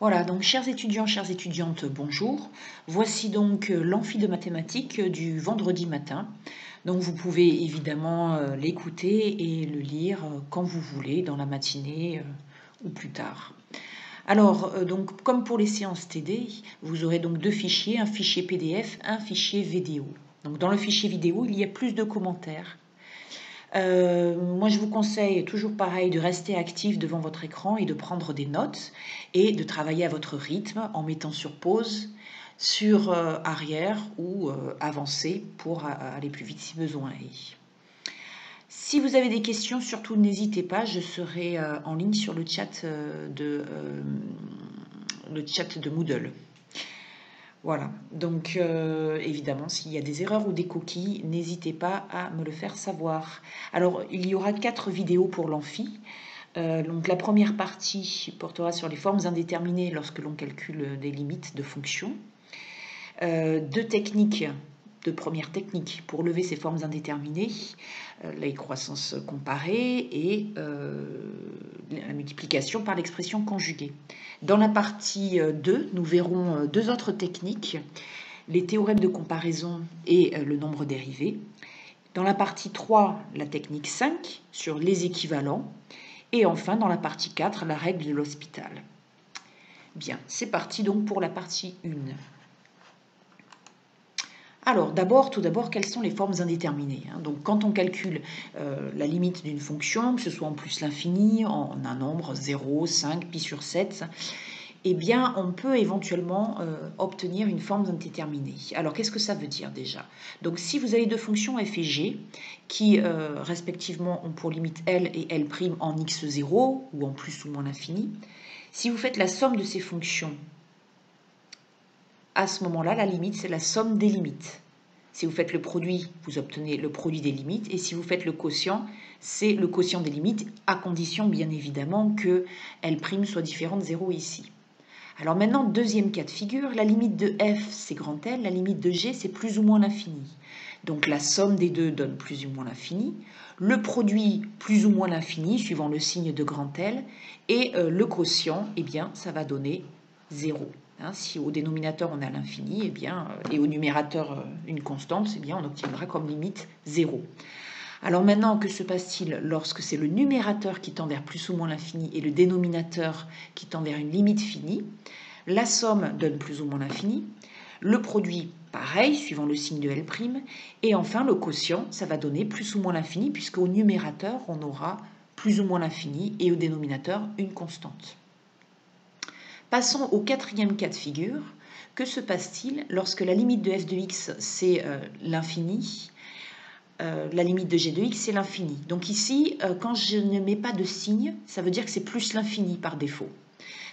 Voilà, donc chers étudiants, chères étudiantes, bonjour. Voici donc l'amphi de mathématiques du vendredi matin. Donc vous pouvez évidemment l'écouter et le lire quand vous voulez, dans la matinée ou plus tard. Alors, donc, comme pour les séances TD, vous aurez donc deux fichiers, un fichier PDF, un fichier vidéo. Donc dans le fichier vidéo, il y a plus de commentaires. Moi, je vous conseille toujours pareil de rester actif devant votre écran et de prendre des notes et de travailler à votre rythme en mettant sur pause, sur arrière ou avancer pour aller plus vite si besoin est. Si vous avez des questions, surtout n'hésitez pas, je serai en ligne sur le chat de Moodle. Voilà, donc évidemment, s'il y a des erreurs ou des coquilles, n'hésitez pas à me le faire savoir. Alors, il y aura 4 vidéos pour l'amphi. Donc la première partie portera sur les formes indéterminées lorsque l'on calcule des limites de fonctions. Deux premières techniques pour lever ces formes indéterminées, la croissance comparée et la multiplication par l'expression conjuguée. Dans la partie 2, nous verrons deux autres techniques, les théorèmes de comparaison et le nombre dérivé. Dans la partie 3, la technique 5 sur les équivalents. Et enfin, dans la partie 4, la règle de l'hospital. Bien, c'est parti donc pour la partie 1. Alors, tout d'abord, quelles sont les formes indéterminées? Donc, quand on calcule la limite d'une fonction, que ce soit en plus l'infini, en un nombre 0, 5, pi sur 7, eh bien, on peut éventuellement obtenir une forme indéterminée. Alors, qu'est-ce que ça veut dire déjà? Donc, si vous avez deux fonctions f et g qui, respectivement, ont pour limite L et L' en x0, ou en plus ou moins l'infini, si vous faites la somme de ces fonctions, à ce moment-là, la limite, c'est la somme des limites. Si vous faites le produit, vous obtenez le produit des limites. Et si vous faites le quotient, c'est le quotient des limites, à condition, bien évidemment, que L' soit différent de 0 ici. Alors maintenant, deuxième cas de figure, la limite de f, c'est grand L, la limite de g, c'est plus ou moins l'infini. Donc la somme des deux donne plus ou moins l'infini. Le produit, plus ou moins l'infini, suivant le signe de grand L. Et le quotient, eh bien, ça va donner 0. Si au dénominateur on a l'infini, et au numérateur une constante, eh bien, on obtiendra comme limite 0. Alors maintenant, que se passe-t-il lorsque c'est le numérateur qui tend vers plus ou moins l'infini et le dénominateur qui tend vers une limite finie? La somme donne plus ou moins l'infini, le produit pareil, suivant le signe de L', et enfin le quotient, ça va donner plus ou moins l'infini, puisqu'au numérateur, on aura plus ou moins l'infini et au dénominateur une constante. Passons au quatrième cas de figure. Que se passe-t-il lorsque la limite de f de x, c'est l'infini, la limite de g de x, c'est l'infini. Donc ici, quand je ne mets pas de signe, ça veut dire que c'est plus l'infini par défaut.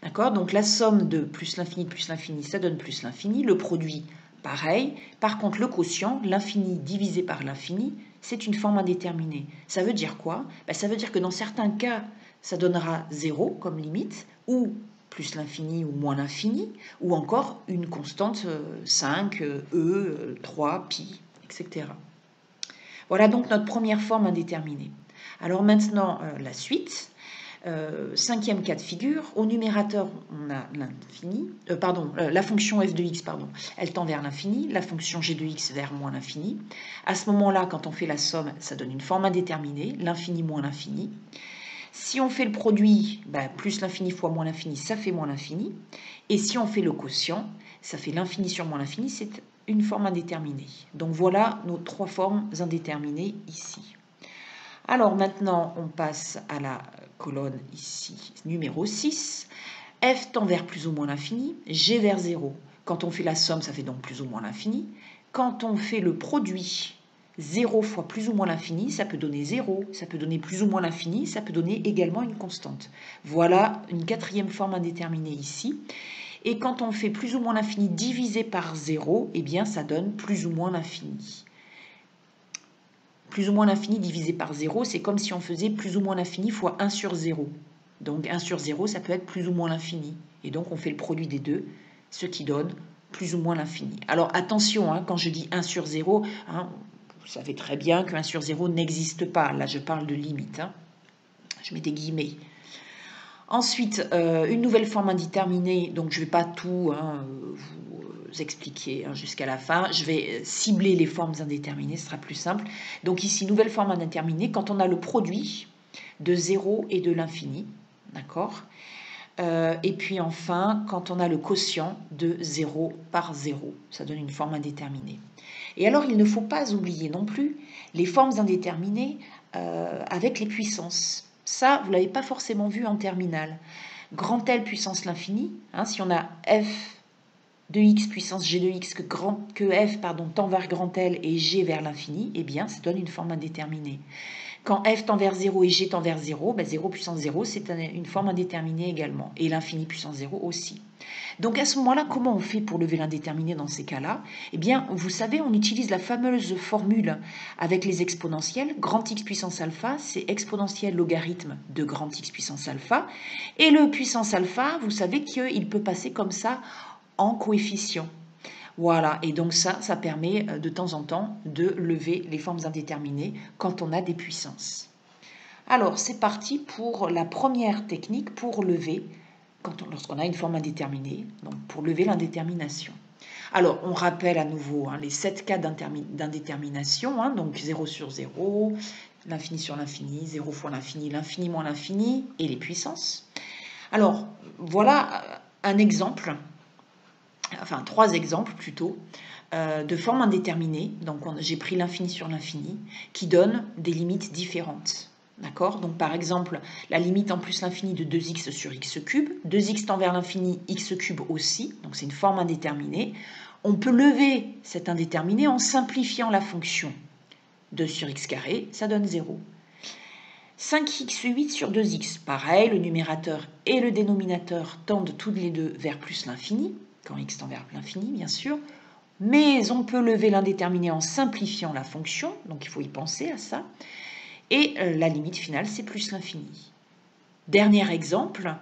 D'accord? Donc la somme de plus l'infini, ça donne plus l'infini. Le produit, pareil. Par contre, le quotient, l'infini divisé par l'infini, c'est une forme indéterminée. Ça veut dire quoi? Ça veut dire que dans certains cas, ça donnera 0 comme limite, ou plus l'infini ou moins l'infini, ou encore une constante 5, E, 3, pi, etc. Voilà donc notre première forme indéterminée. Alors maintenant, la suite. Cinquième cas de figure, au numérateur, on a l'infini, la fonction f de x, elle tend vers l'infini, la fonction g de x vers moins l'infini. À ce moment-là, quand on fait la somme, ça donne une forme indéterminée, l'infini moins l'infini. Si on fait le produit, plus l'infini fois moins l'infini, ça fait moins l'infini. Et si on fait le quotient, ça fait l'infini sur moins l'infini, c'est une forme indéterminée. Donc voilà nos trois formes indéterminées ici. Alors maintenant, on passe à la colonne ici, numéro 6. F tend vers plus ou moins l'infini, G vers 0. Quand on fait la somme, ça fait donc plus ou moins l'infini. Quand on fait le produit, 0 fois plus ou moins l'infini, ça peut donner 0, ça peut donner plus ou moins l'infini, ça peut donner également une constante. Voilà une quatrième forme indéterminée ici. Et quand on fait plus ou moins l'infini divisé par 0, eh bien ça donne plus ou moins l'infini. Plus ou moins l'infini divisé par 0, c'est comme si on faisait plus ou moins l'infini fois 1 sur 0. Donc 1 sur 0, ça peut être plus ou moins l'infini. Et donc on fait le produit des deux, ce qui donne plus ou moins l'infini. Alors attention, quand je dis 1 sur 0, vous savez très bien que 1 sur 0 n'existe pas. Là, je parle de limite. Je mets des guillemets. Ensuite, une nouvelle forme indéterminée, donc je ne vais pas tout vous expliquer jusqu'à la fin, je vais cibler les formes indéterminées, ce sera plus simple. Donc ici, nouvelle forme indéterminée, quand on a le produit de 0 et de l'infini, d'accord? Et puis enfin, quand on a le quotient de 0 par 0, ça donne une forme indéterminée. Et alors, il ne faut pas oublier non plus les formes indéterminées avec les puissances. Ça, vous ne l'avez pas forcément vu en terminale. Grand L puissance l'infini, si on a f de x puissance g de x que f tend vers grand L et g vers l'infini, eh bien, ça donne une forme indéterminée. Quand f tend vers 0 et g tend vers 0, 0 puissance 0, c'est une forme indéterminée également. Et l'infini puissance 0 aussi. Donc à ce moment-là, comment on fait pour lever l'indéterminé dans ces cas-là? Eh bien, vous savez, on utilise la fameuse formule avec les exponentielles. Grand X puissance alpha, c'est exponentielle logarithme de grand X puissance alpha. Et le puissance alpha, vous savez qu'il peut passer comme ça en coefficient. Voilà, et donc ça permet de temps en temps de lever les formes indéterminées quand on a des puissances. Alors, c'est parti pour la première technique pour lever, lorsqu'on a une forme indéterminée, donc pour lever l'indétermination. Alors, on rappelle à nouveau les 7 cas d'indétermination, donc 0 sur 0, l'infini sur l'infini, 0 fois l'infini, l'infini moins l'infini, et les puissances. Alors, voilà un exemple, enfin 3 exemples plutôt, de formes indéterminées. Donc j'ai pris l'infini sur l'infini, qui donnent des limites différentes. D'accord? Donc par exemple, la limite en plus l'infini de 2x sur x cube, 2x tend vers l'infini, x cube aussi, donc c'est une forme indéterminée. On peut lever cette indéterminée en simplifiant la fonction. 2 sur x carré, ça donne 0. 5x8 sur 2x, pareil, le numérateur et le dénominateur tendent tous les deux vers plus l'infini, quand x tend vers l'infini bien sûr, mais on peut lever l'indéterminé en simplifiant la fonction, donc il faut y penser à ça, et la limite finale c'est plus l'infini. Dernier exemple,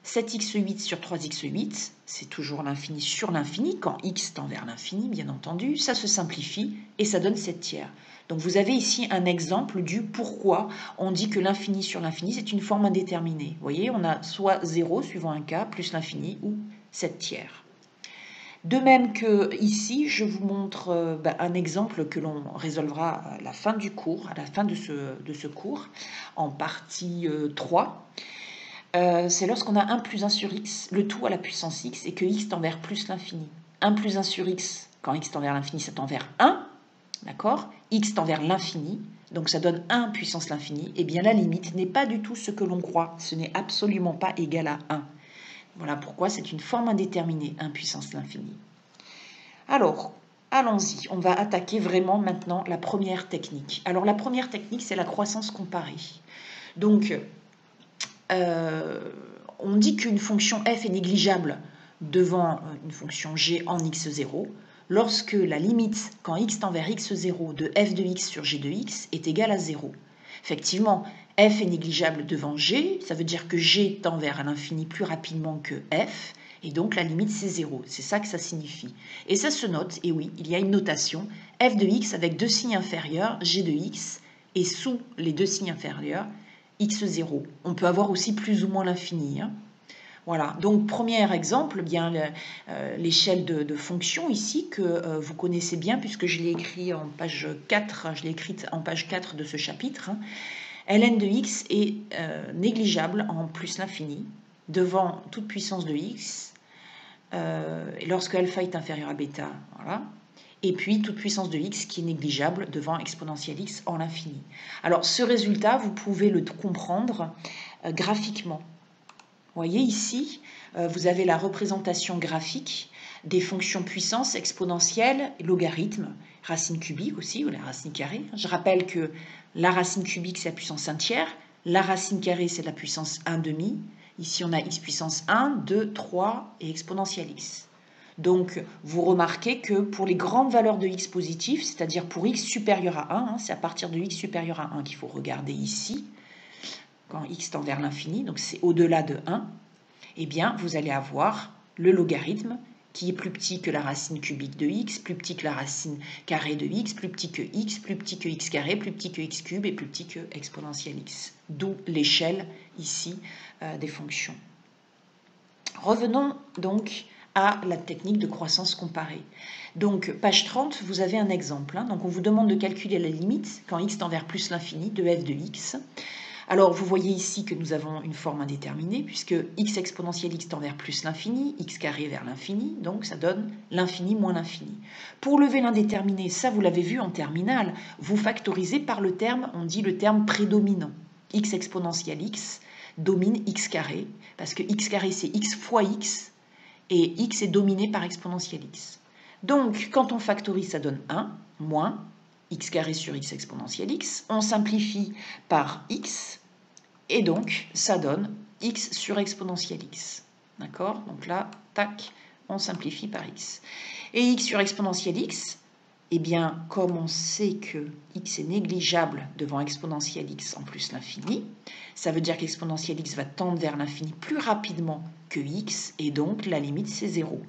7x8 sur 3x8, c'est toujours l'infini sur l'infini, quand x tend vers l'infini bien entendu, ça se simplifie et ça donne 7 tiers. Donc vous avez ici un exemple du pourquoi on dit que l'infini sur l'infini, c'est une forme indéterminée. Vous voyez, on a soit 0 suivant un cas, plus l'infini, ou 7 tiers. De même que ici, je vous montre un exemple que l'on résolvera à la fin du cours, à la fin de ce cours, en partie 3. C'est lorsqu'on a 1 plus 1 sur x, le tout à la puissance x, et que x tend vers plus l'infini. 1 plus 1 sur x, quand x tend vers l'infini, ça tend vers 1. D'accord? X tend vers l'infini, donc ça donne 1 puissance l'infini. Eh bien, la limite n'est pas du tout ce que l'on croit. Ce n'est absolument pas égal à 1. Voilà pourquoi c'est une forme indéterminée, 1 puissance l'infini. Alors, allons-y. On va attaquer vraiment maintenant la première technique. Alors, la première technique, c'est la croissance comparée. Donc, on dit qu'une fonction f est négligeable devant une fonction g en x0 lorsque la limite, quand x tend vers x0 de f de x sur g de x est égale à 0. Effectivement, f est négligeable devant g, ça veut dire que g tend vers l'infini plus rapidement que f, et donc la limite c'est 0. C'est ça que ça signifie. Et ça se note, et oui, il y a une notation, f de x avec deux signes inférieurs, g de x, et sous les deux signes inférieurs, x0. On peut avoir aussi plus ou moins l'infini. Voilà, donc premier exemple, bien l'échelle de fonction ici que vous connaissez bien puisque je l'ai écrit en page 4, je l'ai écrite en page 4 de ce chapitre. Ln de x est négligeable en plus l'infini devant toute puissance de x lorsque alpha est inférieur à bêta. Voilà. Et puis toute puissance de x qui est négligeable devant exponentielle x en l'infini. Alors ce résultat, vous pouvez le comprendre graphiquement. Vous voyez ici, vous avez la représentation graphique des fonctions puissance, exponentielle, logarithme, racine cubique aussi, ou la racine carrée. Je rappelle que la racine cubique, c'est la puissance 1 tiers, la racine carrée, c'est la puissance 1 demi. Ici, on a x puissance 1, 2, 3 et exponentielle x. Donc, vous remarquez que pour les grandes valeurs de x positif, c'est-à-dire pour x supérieur à 1, c'est à partir de x supérieur à 1 qu'il faut regarder ici, quand x tend vers l'infini, donc c'est au-delà de 1, eh bien, vous allez avoir le logarithme qui est plus petit que la racine cubique de x, plus petit que la racine carrée de x, plus petit que x, plus petit que x carré, plus petit que x cube et plus petit que exponentielle x. D'où l'échelle ici des fonctions. Revenons donc à la technique de croissance comparée. Donc, page 30, vous avez un exemple. Donc, on vous demande de calculer la limite quand x tend vers plus l'infini de f de x. Alors, vous voyez ici que nous avons une forme indéterminée, puisque x exponentielle x tend vers plus l'infini, x carré vers l'infini, donc ça donne l'infini moins l'infini. Pour lever l'indéterminé, ça vous l'avez vu en terminale, vous factorisez par le terme, on dit le terme prédominant. X exponentielle x domine x carré, parce que x carré c'est x fois x, et x est dominé par exponentielle x. Donc, quand on factorise, ça donne 1, moins x carré sur x exponentielle x. On simplifie par x, et donc, ça donne x sur exponentielle x. D'accord? Donc là, tac, on simplifie par x. Et x sur exponentielle x, eh bien, comme on sait que x est négligeable devant exponentielle x en plus l'infini, ça veut dire qu'exponentielle x va tendre vers l'infini plus rapidement que x, et donc la limite c'est 0.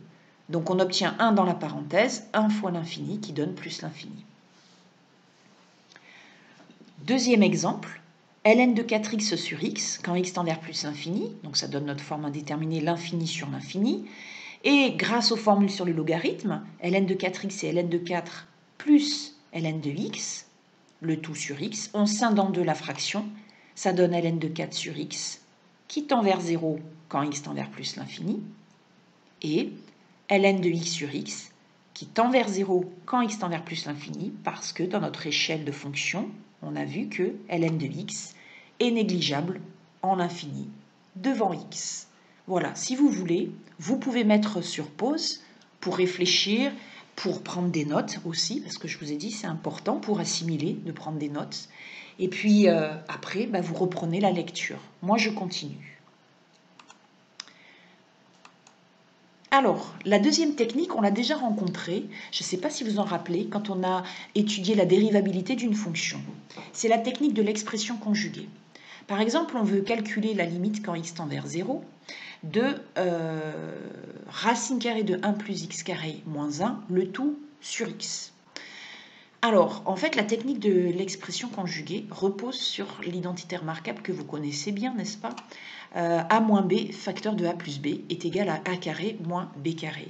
Donc on obtient 1 dans la parenthèse, 1 fois l'infini qui donne plus l'infini. Deuxième exemple. Ln de 4x sur x, quand x tend vers plus l'infini, donc ça donne notre forme indéterminée, l'infini sur l'infini, et grâce aux formules sur les logarithmes, ln de 4x c'est ln de 4 plus ln de x, le tout sur x, on scinde en deux la fraction, ça donne ln de 4 sur x, qui tend vers 0 quand x tend vers plus l'infini, et ln de x sur x, qui tend vers 0 quand x tend vers plus l'infini, parce que dans notre échelle de fonctions, on a vu que ln de x est négligeable en l'infini devant x. Voilà, si vous voulez, vous pouvez mettre sur pause pour réfléchir, pour prendre des notes aussi, parce que je vous ai dit c'est important pour assimiler de prendre des notes. Et puis après, vous reprenez la lecture. Moi, je continue. Alors, la deuxième technique, on l'a déjà rencontrée, je ne sais pas si vous en rappelez, quand on a étudié la dérivabilité d'une fonction. C'est la technique de l'expression conjuguée. Par exemple, on veut calculer la limite quand x tend vers 0 de racine carrée de 1 plus x carré moins 1, le tout sur x. Alors, en fait, la technique de l'expression conjuguée repose sur l'identité remarquable que vous connaissez bien, n'est-ce pas? A moins b, facteur de a plus b, est égal à a carré moins b carré.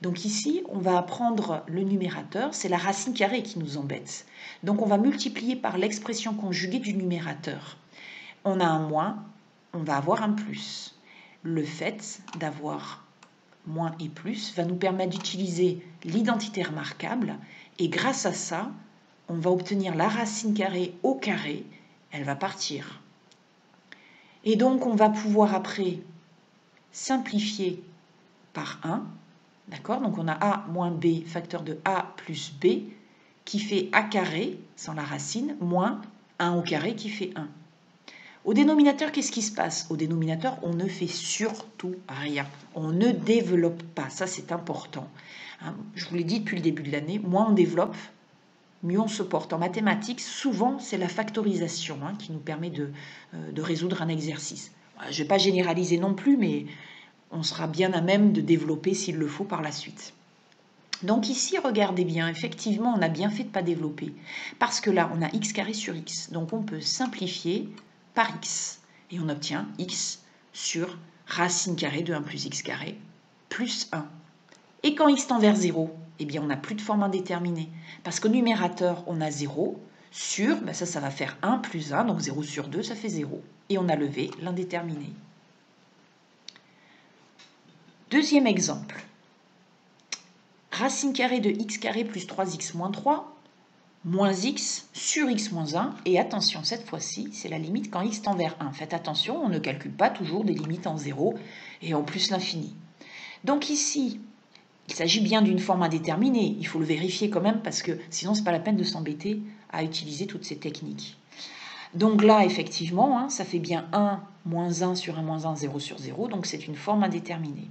Donc ici, on va prendre le numérateur, c'est la racine carrée qui nous embête. Donc on va multiplier par l'expression conjuguée du numérateur. On a un moins, on va avoir un plus. Le fait d'avoir moins et plus va nous permettre d'utiliser l'identité remarquable, et grâce à ça, on va obtenir la racine carrée au carré, elle va partir. Et donc, on va pouvoir après simplifier par 1, d'accord? Donc, on a a moins b, facteur de a plus b, qui fait a carré, sans la racine, moins 1 au carré qui fait 1. Au dénominateur, qu'est-ce qui se passe? Au dénominateur, on ne fait surtout rien. On ne développe pas. Ça, c'est important. Je vous l'ai dit depuis le début de l'année, moins on développe, mieux on se porte. En mathématiques, souvent, c'est la factorisation qui nous permet de résoudre un exercice. Je ne vais pas généraliser non plus, mais on sera bien à même de développer s'il le faut par la suite. Donc ici, regardez bien, effectivement, on a bien fait de ne pas développer. Parce que là, on a x carré sur x. Donc on peut simplifier par x. Et on obtient x sur racine carrée de 1 plus x carré plus 1. Et quand x tend vers 0, eh bien on n'a plus de forme indéterminée. Parce qu'au numérateur, on a 0 sur, ça va faire 1 plus 1, donc 0 sur 2, ça fait 0. Et on a levé l'indéterminé. Deuxième exemple. Racine carrée de x carré plus 3x moins 3, moins x sur x moins 1, et attention, cette fois-ci, c'est la limite quand x tend vers 1. Faites attention, on ne calcule pas toujours des limites en 0 et en plus l'infini. Donc ici, il s'agit bien d'une forme indéterminée, il faut le vérifier quand même parce que sinon, ce n'est pas la peine de s'embêter à utiliser toutes ces techniques. Donc là, effectivement, ça fait bien 1 moins 1 sur 1 moins 1, 0 sur 0, donc c'est une forme indéterminée.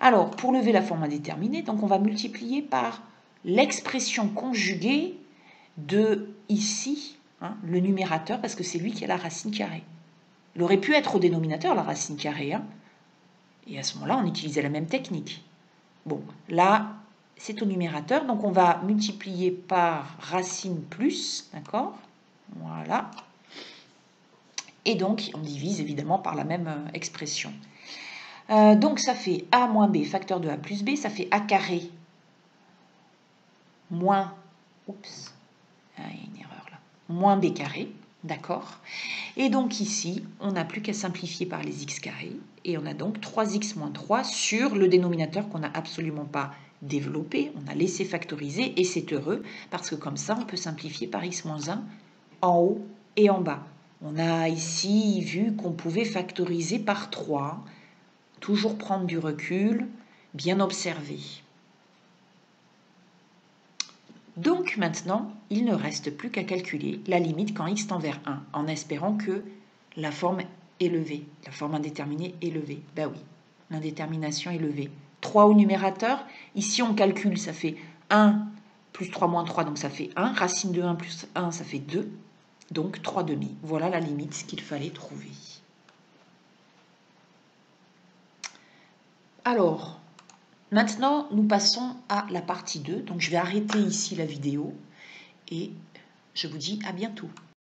Alors, pour lever la forme indéterminée, donc on va multiplier par l'expression conjuguée de ici, le numérateur, parce que c'est lui qui a la racine carrée. Il aurait pu être au dénominateur, la racine carrée, et à ce moment-là, on utilisait la même technique. Bon, là, c'est au numérateur, donc on va multiplier par racine plus, d'accord? Voilà. Et donc, on divise évidemment par la même expression. Donc, ça fait a moins b, facteur de a plus b, ça fait a carré moins, oups, il y a une erreur là, moins b carré, d'accord? Et donc ici, on n'a plus qu'à simplifier par les x carrés, et on a donc 3x moins 3 sur le dénominateur qu'on n'a absolument pas développé, on a laissé factoriser, et c'est heureux, parce que comme ça, on peut simplifier par x moins 1 en haut et en bas. On a ici vu qu'on pouvait factoriser par 3, toujours prendre du recul, bien observer. Donc maintenant, il ne reste plus qu'à calculer la limite quand x tend vers 1, en espérant que la forme est levée, la forme indéterminée est levée. Ben oui, l'indétermination est levée. 3 au numérateur, ici on calcule, ça fait 1 plus 3 moins 3, donc ça fait 1. Racine de 1 plus 1, ça fait 2, donc 3 demi. Voilà la limite qu'il fallait trouver. Alors, maintenant, nous passons à la partie 2. Donc, je vais arrêter ici la vidéo et je vous dis à bientôt.